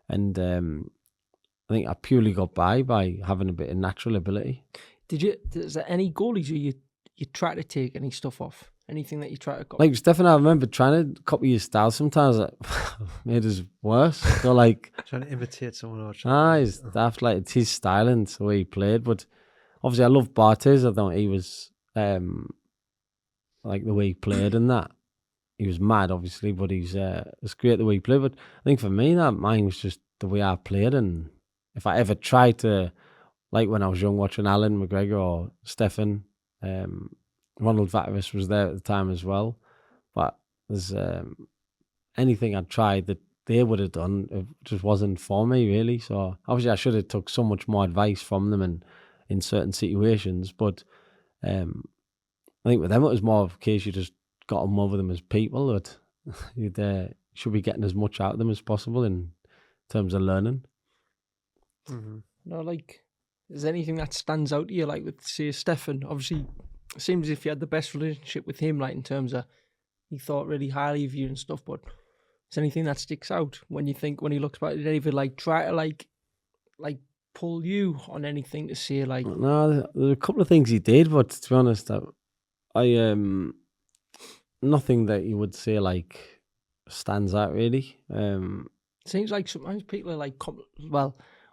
and I think I purely got by having a bit of natural ability. Is there any goalies who you try to take any stuff off? Anything that you try to copy? Like Stefan, I remember trying to copy his style. Sometimes it made us worse. So like trying to imitate someone else. He's daft. Like it's his style and the way he played. But obviously, I love Bartes. I thought he was like the way he played and that. He was mad, obviously, but it's great the way he played. But I think for me, that mine was just the way I played. And if I ever tried to, like when I was young, watching Alan McGregor or Stefan, Ronald Waterreus was there at the time as well. But there's anything I tried that they would have done, it just wasn't for me, really. So obviously I should have took so much more advice from them and in certain situations. But I think with them, it was more of a case you just got on with them as people, but you should be getting as much out of them as possible in terms of learning. Mm-hmm. No, like, is there anything that stands out to you, like with, say, Stefan? Obviously, it seems as if you had the best relationship with him, like in terms of he thought really highly of you and stuff, but is there anything that sticks out when he looks back? Did David like try to like pull you on anything to say like? No, there's a couple of things he did, but to be honest, I nothing that you would say like stands out really. Seems like sometimes people are like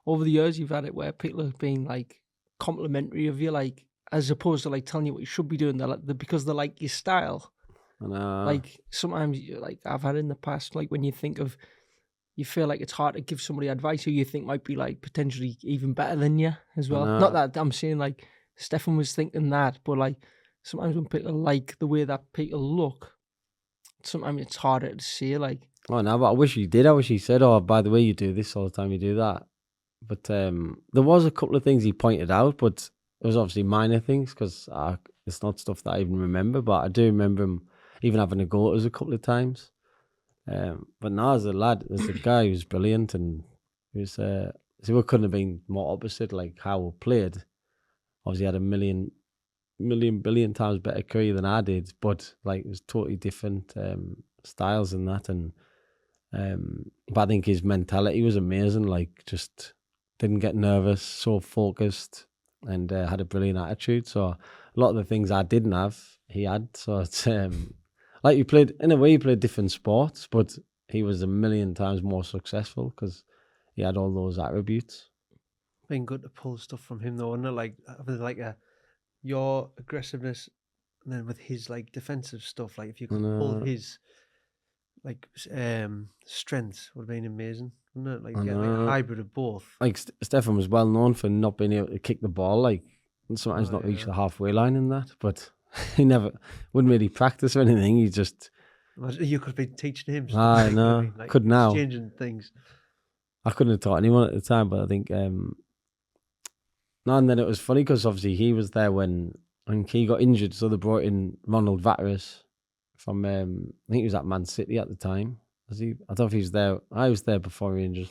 over the years you've had it where people have been like complimentary of you, like as opposed to like telling you what you should be doing. Because they like your style. Like sometimes like I've had in the past, like when you feel like it's hard to give somebody advice who you think might be like potentially even better than you as well. Not that I'm saying like Stefan was thinking that, but like sometimes when people like the way that people look, sometimes it's harder to say like. Oh no, but I wish he did. I wish he said, "Oh, by the way, you do this all the time. You do that." But there was a couple of things he pointed out, but it was obviously minor things because it's not stuff that I even remember. But I do remember him even having a go at us a couple of times. But now as a lad, as a guy, he was brilliant, and he was. So we couldn't have been more opposite, like how we played. Obviously, he had a billion times better career than I did, but like it was totally different styles and that. And but I think his mentality was amazing. Like just didn't get nervous, so focused, and had a brilliant attitude. So a lot of the things I didn't have, he had. So it's like he played different sports, but he was a million times more successful because he had all those attributes. Been good to pull stuff from him though, and like your aggressiveness, and then with his like defensive stuff, like if you could pull his like strengths, would have been amazing, wouldn't it? Like get like a hybrid of both. Like Stefan was well known for not being able to kick the ball, like and sometimes not reach the halfway line in that, but he never wouldn't really practice or anything. He just you could be teaching him. I know, like, could now changing things. I couldn't have taught anyone at the time, but I think no, and then it was funny because obviously he was there when he got injured, so they brought in Ronald Waterreus from I think he was at Man City at the time. Was he? I don't know if he was there. I was there before he injured.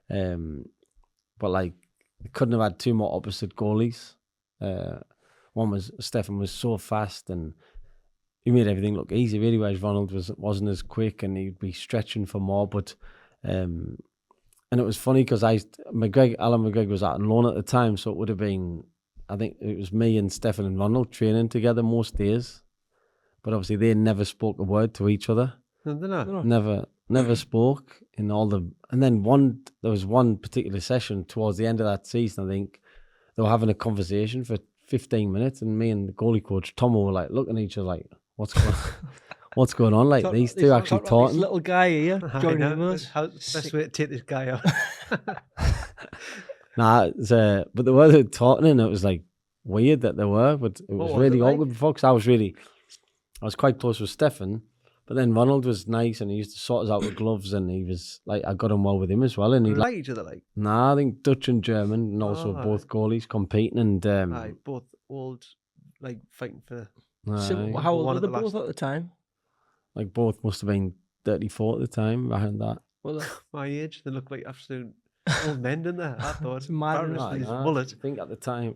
But like couldn't have had two more opposite goalies. One was Stefan was so fast and he made everything look easy really, whereas Ronald wasn't as quick and he'd be stretching for more. But and it was funny because Alan McGregor was out on loan at the time, so it would have been, I think it was me and Stefan and Ronald training together most days. But obviously they never spoke a word to each other. No. Never spoke in all the. And then there was one particular session towards the end of that season. I think they were having a conversation for 15 minutes, and me and the goalie coach Tomo were like looking at each other like, what's going on? Like these two actually talking. This little guy here joining us. How's the best way to take this guy out? But they were talking, and it was like weird that they were, but it was really awkward before because I was quite close with Stefan, but then Ronald was nice and he used to sort us out with gloves, and he was like, I got on well with him as well. And he like each other, like? Nah, I think Dutch and German, and also both goalies competing, and both old, like fighting for So Aye. how old One were at they the both last- at the time? Like both must have been 34 at the time, behind that. Well, My age, they look like absolute old men, didn't they? I thought. It's mad, isn't it? Varis with his I mullet. think at the time,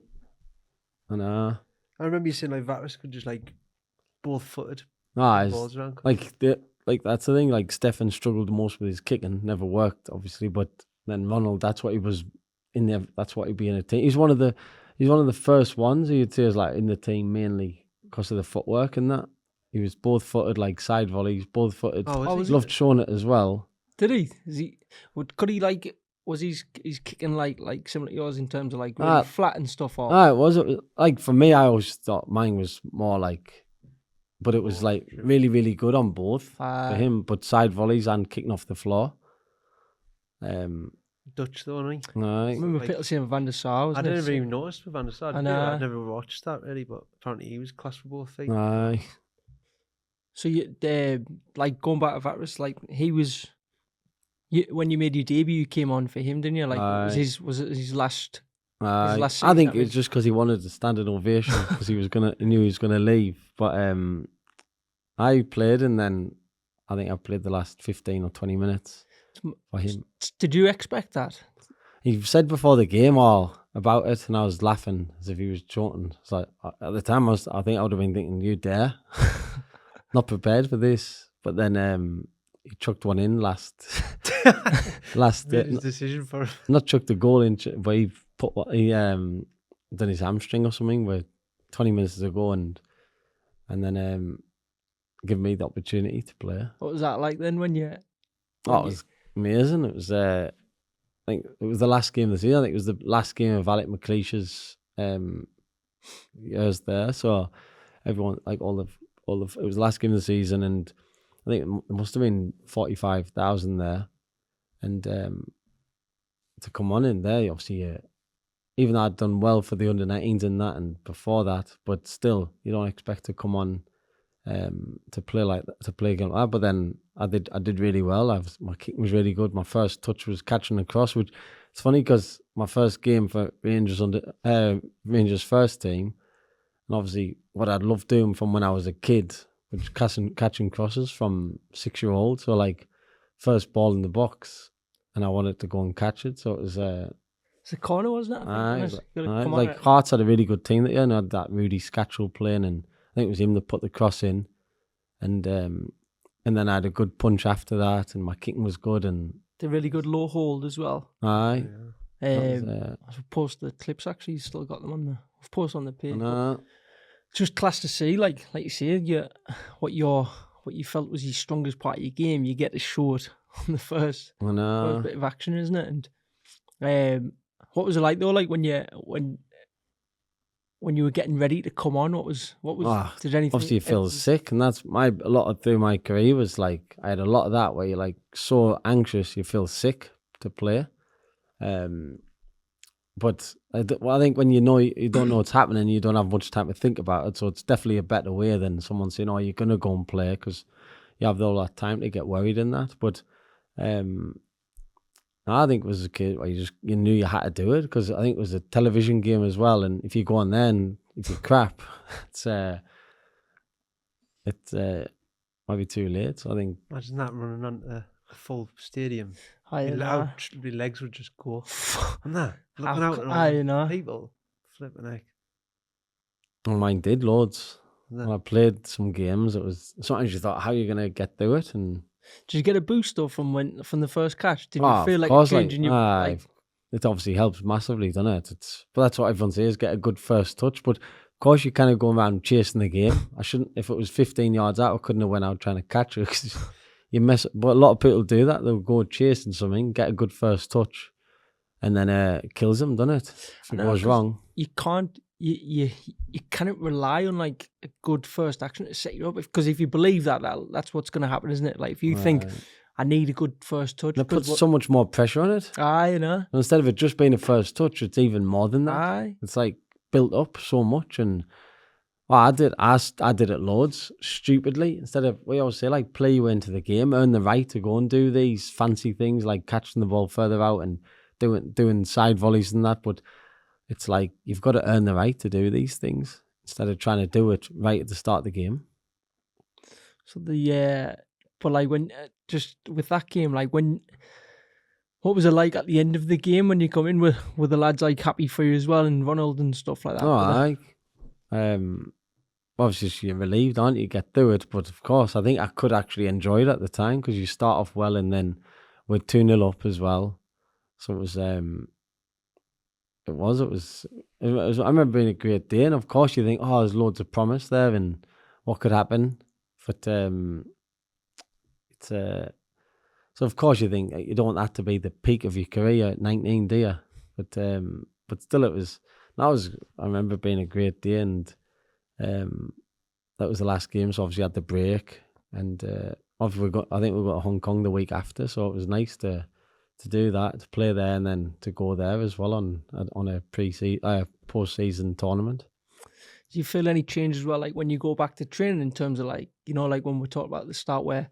I know. I remember you saying like Varis could just like both footed No, balls around. like that's the thing. Like Stefan struggled the most with his kicking, never worked, obviously. But then Ronald, that's what he was in there. That's what he'd be in a team. He's one of the first ones you'd say is like in the team mainly because of the footwork and that. He was both footed, like side volleys, both footed. Oh, was he? Loved showing it as well. did he? Could he like? Was he's kicking like similar to yours in terms of like really flat and stuff? Or It was like for me. I always thought mine was more like, but it was like really, really good on both for him. But side volleys and kicking off the floor. Dutch though, aren't he? I remember like- people saying Van der Sar. I didn't even notice with Van der Sar. I I'd know. never watched that really, but apparently he was class for both feet. Aye. So you like going back to Varis, like he was. When you made your debut, you came on for him, didn't you? Like was it his last? last I season, think that it's was- just because he wanted a standing ovation because he knew he was gonna leave. But I played, and then I think I played the last 15 or 20 minutes for him. Did you expect that? He said before the game all about it, and I was laughing as if he was joking. So at the time, I think I would have been thinking, "You dare?" Not prepared for this. But then he chucked one in last Made his decision for him. not chucked the goal in, but he done his hamstring or something with 20 minutes to go, and then give me the opportunity to play. What was that like then when you? Oh, it was amazing. It was I think it was the last game of the season. I think it was the last game of Alec McLeish's years there. So everyone, like all of it was the last game of the season, and I think it must have been 45,000 there, and to come on in there, obviously, even though I'd done well for the under-19s and that, and before that, but still, you don't expect to come on to play like that, to play again like that. But then I did really well. My kicking was really good. My first touch was catching across, which it's funny because my first game for Rangers Rangers first team, and obviously what I'd loved doing from when I was a kid, which catching crosses from 6-year-old. So like first ball in the box, and I wanted to go and catch it. So it was It's a corner, wasn't it? I think, come on, like Hearts had a really good team that year, and had that Rudy Scatchell playing, and I think it was him that put the cross in, and then I had a good punch after that, and my kicking was good, and the really good low hold as well. aye, I've posted the clips actually. You still got them on there. I've posted on the page. no, Just class to see, like you say, what you felt was your strongest part of your game. You get to show it on the first bit of action, isn't it? And what was it like though? Like when you were getting ready to come on, what was did anything? Obviously, you feel sick, and that's a lot through my career was like I had a lot of that where you're like so anxious, you feel sick to play. But I think when you don't know what's happening, you don't have much time to think about it. So it's definitely a better way than someone saying, "Oh, you're gonna go and play," because you have all that time to get worried in that. But I think it was a kid where you knew you had to do it because I think it was a television game as well. And if you go on there and if you crap, it might be too late. So I think Imagine that running onto a full stadium. I know. Your legs would just go. And that looking How out c- at I all know. the people flipping heck. mine did loads. Yeah. When I played some games, it was sometimes you thought, how are you gonna get through it? And Did you get a boost though from the first catch? Did you feel of like course, changing your like, it obviously helps massively, doesn't it? But that's what everyone says, get a good first touch. But of course, you kind of go around chasing the game. I shouldn't. If it was 15 yards out, I couldn't have went out trying to catch it because you miss. But a lot of people do that. They'll go chasing something, get a good first touch, and then it kills them, doesn't it? If it goes wrong, you can't. You cannot rely on like a good first action to set you up because if you believe that's what's going to happen, isn't it? Like if you think I need a good first touch, it puts so much more pressure on it. Aye, you know. And instead of it just being a first touch, it's even more than that. Aye. It's like built up so much, and I did it loads stupidly. Instead of we always say like play you into the game, earn the right to go and do these fancy things like catching the ball further out and doing side volleys and that, but. It's like you've got to earn the right to do these things instead of trying to do it right at the start of the game. So but like when just with that game, like what was it like at the end of the game when you come in with the lads like happy for you as well and Ronald and stuff like that? No, obviously you're relieved, aren't you? Get through it, but of course, I think I could actually enjoy it at the time because you start off well and then we're 2-0 up as well. So it was. I remember being a great day, and of course you think, oh, there's loads of promise there, and what could happen? But so of course you think you don't want that to be the peak of your career at 19, do you? But still, I remember being a great day, and that was the last game. So obviously had the break, and obviously I think we got to Hong Kong the week after, so it was nice to do that, to play there, and then to go there as well on a post-season tournament. Do you feel any change as well, like when you go back to training in terms of like, like when we talked about at the start where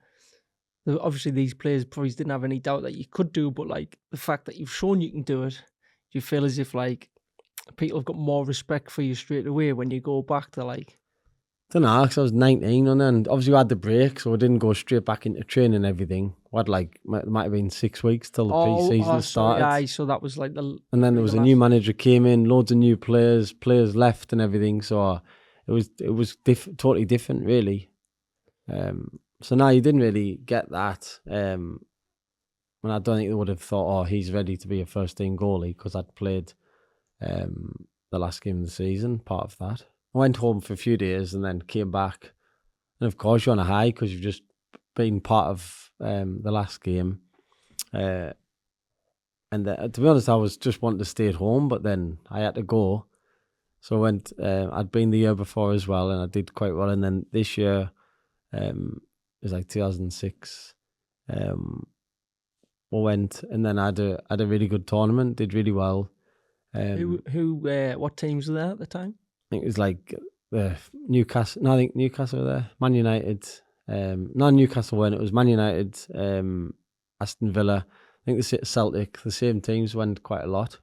obviously these players probably didn't have any doubt that you could do, but like the fact that you've shown you can do it, do you feel as if like people have got more respect for you straight away when you go back to like... I don't know, because I was 19 and obviously we had the break, so I didn't go straight back into training and everything. We had it might have been 6 weeks till the pre-season started. Sorry, so that was like the... And then there was a new manager came in, loads of new players left and everything, so it was totally different really. So now you didn't really get that. And I don't think they would have thought, oh, he's ready to be a first team goalie, because I'd played the last game of the season, part of that. I went home for a few days and then came back. And of course, you're on a high because you've just been part of the last game. To be honest, I was just wanting to stay at home, but then I had to go. So I went, I'd been the year before as well, and I did quite well. And then this year, it was like 2006, we went, and then I had a really good tournament, did really well. What teams were there at the time? I think it was like Newcastle. No, I think Newcastle were there. Man United. No, Newcastle weren't. It was Man United, Aston Villa. I think the Celtic. The same teams went quite a lot.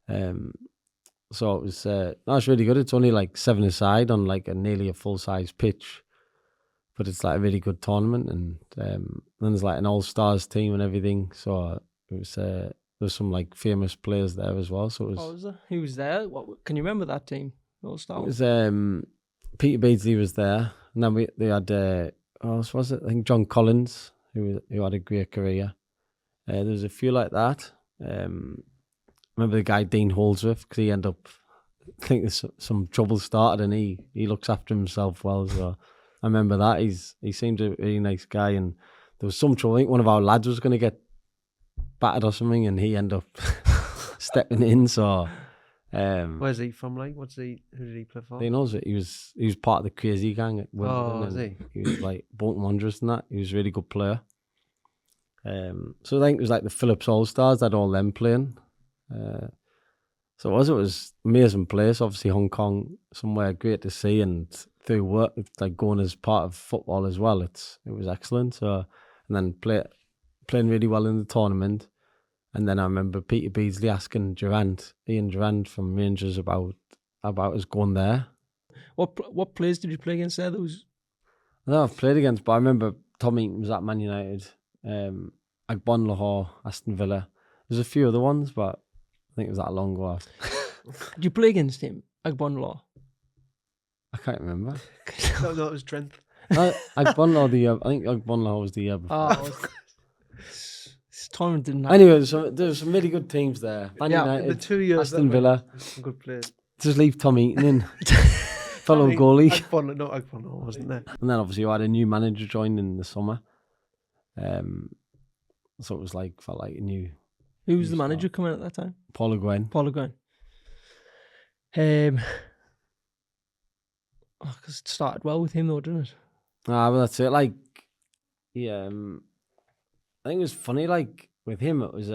So it was. That's really good. It's only like 7-a-side on like nearly a full size pitch, but it's like a really good tournament. And then there's like an all stars team and everything. So it was. There's some like famous players there as well. So it was. Oh, was there? Who was there? What can you remember that team? It was Peter Beardsley was there, and then they had was it? I think John Collins, who had a great career. There was a few like that. Remember the guy Dean Holdsworth, because he ended up, I think there's some trouble started, and he looks after himself well. So I remember that he seemed a really nice guy, and there was some trouble. I think one of our lads was going to get battered or something, and he ended up stepping in. So. Where's he from? Like, who did he play for? He knows it. He was part of the crazy gang at Wimbledon. Oh, was he? He was like Bolton Wanderers and that. He was a really good player. So I think it was like the Phillips All Stars, had all them playing. So it was an amazing place. Obviously Hong Kong, somewhere great to see, and through work, like going as part of football as well. It was excellent. So, and then playing really well in the tournament. And then I remember Peter Beardsley asking Ian Durant from Rangers about us going there. What players did you play against there? No, I've played against, but I remember Tommy was at Man United, Agbon Lahore, Aston Villa. There's a few other ones, but I think it was that long ago. Did you play against him, Agbon Lahore? I can't remember. No, it was Trent. Agbon Lahore I think Agbon Lahore was the year before. Tournament didn't happen. Anyway, there was some really good teams there. Man United, the 2 years, Aston Villa. Some good players. Just leave Tom Eaton in. Fellow goalie. Agbon wasn't there. And then obviously you had a new manager join in the summer. So it was felt like a new... Who was the manager coming at that time? Paul Le Guen. Because it started well with him though, didn't it? Well, that's it. I think it was funny, with him, it was,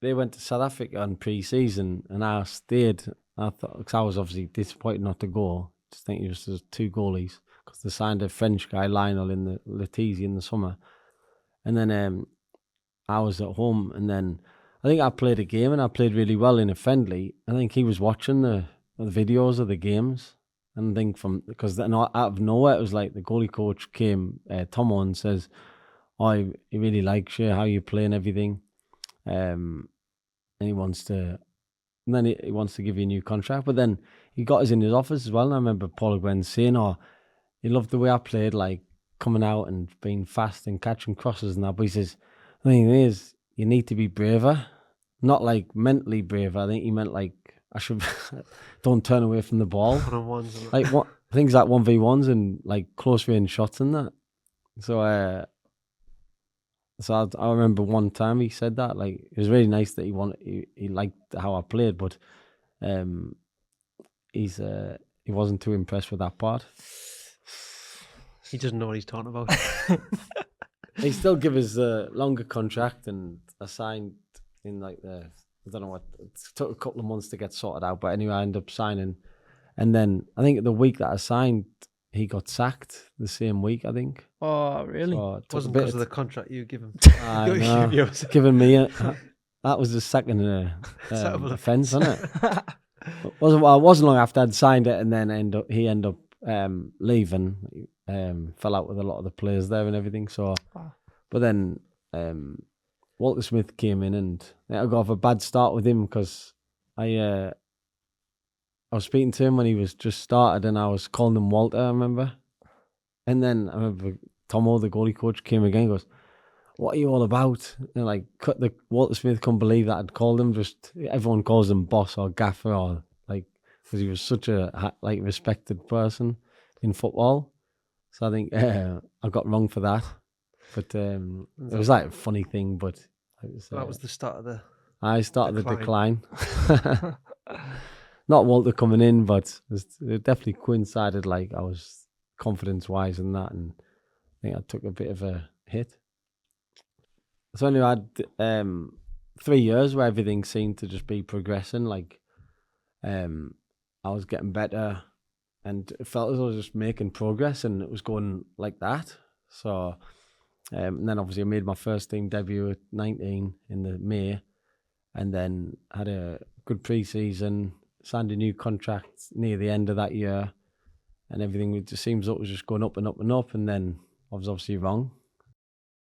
they went to South Africa on pre-season, and I stayed. I thought, because I was obviously disappointed not to go. Just think it was just 2 goalies, because they signed a French guy, Lionel, in the Letizy in the summer. And then I was at home, and then I think I played a game, and I played really well in a friendly. I think he was watching the videos of the games, And I think because then out of nowhere, it was like the goalie coach came, Tomo, and says, "Oh, he really likes you, how you play and everything, and he wants to." And then he wants to give you a new contract. But then he got us in his office as well. And I remember Paul Gwen saying, "Oh, he loved the way I played, like coming out and being fast and catching crosses and that." But he says, "The thing is, you need to be braver, not like mentally braver." I think he meant like I should don't turn away from the ball, One-on-ones. like what things like 1v1s and like close range shots and that. So I remember one time he said that, like it was really nice that he liked how I played, but he wasn't too impressed with that part. He doesn't know what he's talking about. They still give us a longer contract, and I signed in like I don't know what, it took a couple of months to get sorted out, but anyway, I ended up signing. And then I think the week that I signed, he got sacked the same week, I think. Oh, really? So It wasn't because of the contract you give him. I know, giving me that was the second offence, wasn't it? It wasn't long after I'd signed it, and then he ended up leaving. Fell out with a lot of the players there and everything. So, but then Walter Smith came in, and I got off a bad start with him because I was speaking to him when he was just started, and I was calling him Walter, I remember. And then I remember Tomo, the goalie coach, came again and goes, "What are you all about?" And like, Walter Smith couldn't believe that I'd called him. Just everyone calls him boss or gaffer, or like, because he was such a respected person in football. So I think I got wrong for that. But it was like a funny thing. But that was the start of the. I started the decline. Not Walter coming in, but it definitely coincided. Like I was confidence-wise in that, and I think I took a bit of a hit. So anyway, I had 3 years where everything seemed to just be progressing. Like I was getting better, and it felt as though I was just making progress, and it was going like that. So and then obviously I made my first team debut at 19 in the May, and then had a good pre-season, signed a new contract near the end of that year, and everything, it just seems like it was just going up and up and up, and then I was obviously wrong.